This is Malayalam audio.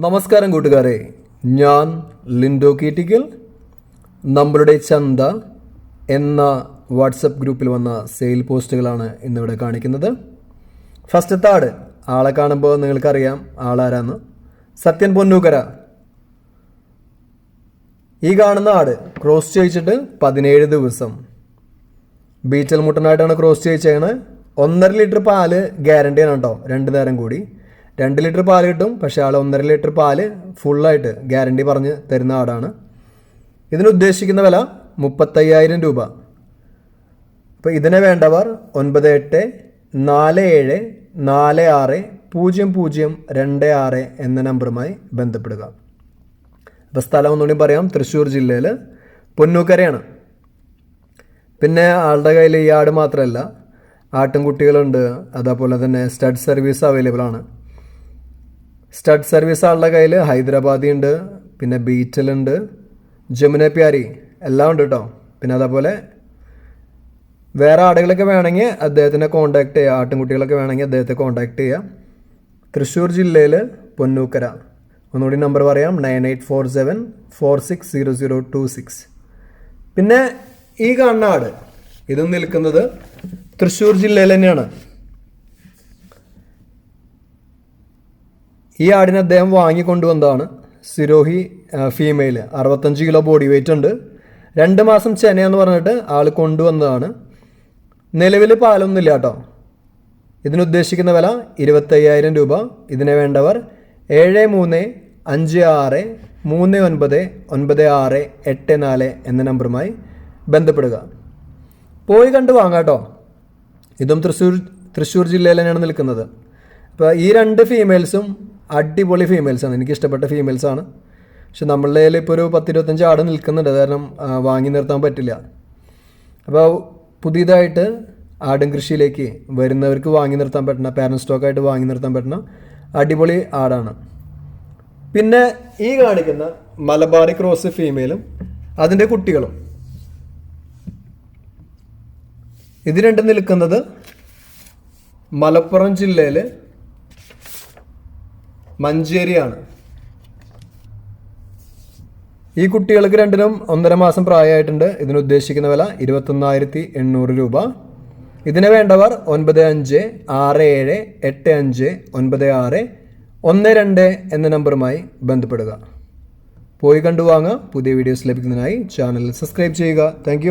നമസ്കാരം കൂട്ടുകാരെ, ഞാൻ ലിൻഡോ കീറ്റിക്കൽ. നമ്മളുടെ ചന്ത എന്ന വാട്സപ്പ് ഗ്രൂപ്പിൽ വന്ന സെയിൽ പോസ്റ്റുകളാണ് ഇന്നിവിടെ കാണിക്കുന്നത്. ഫസ്റ്റത്തെ ആട്, ആളെ കാണുമ്പോൾ നിങ്ങൾക്കറിയാം ആളാരാന്ന്. സത്യൻ പൊന്നൂക്കര. ഈ കാണുന്ന ആട് ക്രോസ് ചെയ്യിച്ചിട്ട് 17 ദിവസം. ബീറ്റൽ മുട്ടനായിട്ടാണ് ക്രോസ് ചെയ്യിച്ചത്. 1.5 ലിറ്റർ പാല് ഗ്യാരണ്ടിയാണ് കേട്ടോ, 2 നേരം കൂടി. 2 ലിറ്റർ പാല് കിട്ടും, പക്ഷേ ആൾ 1.5 ലിറ്റർ പാല് ഫുള്ളായിട്ട് ഗ്യാരണ്ടി പറഞ്ഞ് തരുന്ന ആടാണ്. ഇതിന് ഉദ്ദേശിക്കുന്ന വില 35,000 രൂപ. അപ്പോൾ ഇതിനെ വേണ്ടവർ 9847460026 എന്ന നമ്പറുമായി ബന്ധപ്പെടുക. അപ്പോൾ സ്ഥലം ഒന്നുകൂടി പറയാം, തൃശ്ശൂർ ജില്ലയിൽ പൊന്നൂക്കരയാണ്. പിന്നെ ആളുടെ കയ്യിൽ ഈ ആട് മാത്രമല്ല, ആട്ടിൻകുട്ടികളുണ്ട്, അതേപോലെ തന്നെ സ്റ്റഡ് സർവീസ് അവൈലബിൾ ആണ്. സ്റ്റഡ് സർവീസ് ആളുടെ കയ്യിൽ ഹൈദരാബാദി ഉണ്ട്, പിന്നെ ബീറ്റലുണ്ട്, ജമുന പ്യാരി എല്ലാം ഉണ്ട് കേട്ടോ. പിന്നെ അതേപോലെ വേറെ ആടുകളൊക്കെ വേണമെങ്കിൽ അദ്ദേഹത്തിനെ കോൺടാക്ട് ചെയ്യുക, ആട്ടിൻകുട്ടികളൊക്കെ വേണമെങ്കിൽ അദ്ദേഹത്തെ കോൺടാക്ട് ചെയ്യുക. തൃശ്ശൂർ ജില്ലയിൽ പൊന്നൂക്കര. ഒന്നുകൂടി നമ്പർ പറയാം, 9847460026. പിന്നെ ഈ കാണുന്ന ആട്, ഇത് നിൽക്കുന്നത് തൃശ്ശൂർ ജില്ലയിൽ തന്നെയാണ്. ഈ ആടിനെ അദ്ദേഹം വാങ്ങിക്കൊണ്ടുവന്നതാണ്. Sirohi female, 65 kilo body weight ഉണ്ട്. 2 മാസം ചെനയെന്ന് പറഞ്ഞിട്ട് ആൾ കൊണ്ടുവന്നതാണ്. നിലവിൽ പാലൊന്നുമില്ല കേട്ടോ. ഇതിനുദ്ദേശിക്കുന്ന വില 25,000 രൂപ. ഇതിനെ വേണ്ടവർ 7356399684 എന്ന നമ്പറുമായി ബന്ധപ്പെടുക. പോയി കണ്ട് വാങ്ങാം കേട്ടോ. ഇതും തൃശ്ശൂർ ജില്ലയിൽ തന്നെയാണ് നിൽക്കുന്നത്. അപ്പോൾ ഈ 2 ഫീമെയിൽസും അടിപൊളി ഫീമെയിൽസാണ്, എനിക്കിഷ്ടപ്പെട്ട ഫീമെയിൽസാണ്. പക്ഷെ നമ്മളുടെ കയ്യിൽ ഇപ്പോൾ ഒരു 10-25 ആട് നിൽക്കുന്നുണ്ട്, കാരണം വാങ്ങി നിർത്താൻ പറ്റില്ല. അപ്പോൾ പുതിയതായിട്ട് ആടും കൃഷിയിലേക്ക് വരുന്നവർക്ക് വാങ്ങി നിർത്താൻ പറ്റുന്ന, പാരൻറ്റ് സ്റ്റോക്കായിട്ട് വാങ്ങി നിർത്താൻ പറ്റുന്ന അടിപൊളി ആടാണ്. പിന്നെ ഈ കാണിക്കുന്ന മലബാറി ക്രോസ് ഫീമെയിലും അതിൻ്റെ കുട്ടികളും, ഇത് രണ്ടും നിൽക്കുന്നത് മലപ്പുറം ജില്ലയിൽ മഞ്ചേരിയാണ്. ഈ കുട്ടികൾക്ക് രണ്ടിനും 1.5 മാസം പ്രായമായിട്ടുണ്ട്. ഇതിനുദ്ദേശിക്കുന്ന വില 21,800 രൂപ. ഇതിനെ വേണ്ടവർ 9567859612 എന്ന നമ്പറുമായി ബന്ധപ്പെടുക. പോയി കണ്ടു വാങ്ങുക. പുതിയ വീഡിയോസ് ലഭിക്കുന്നതിനായി ചാനൽ സബ്സ്ക്രൈബ് ചെയ്യുക. താങ്ക്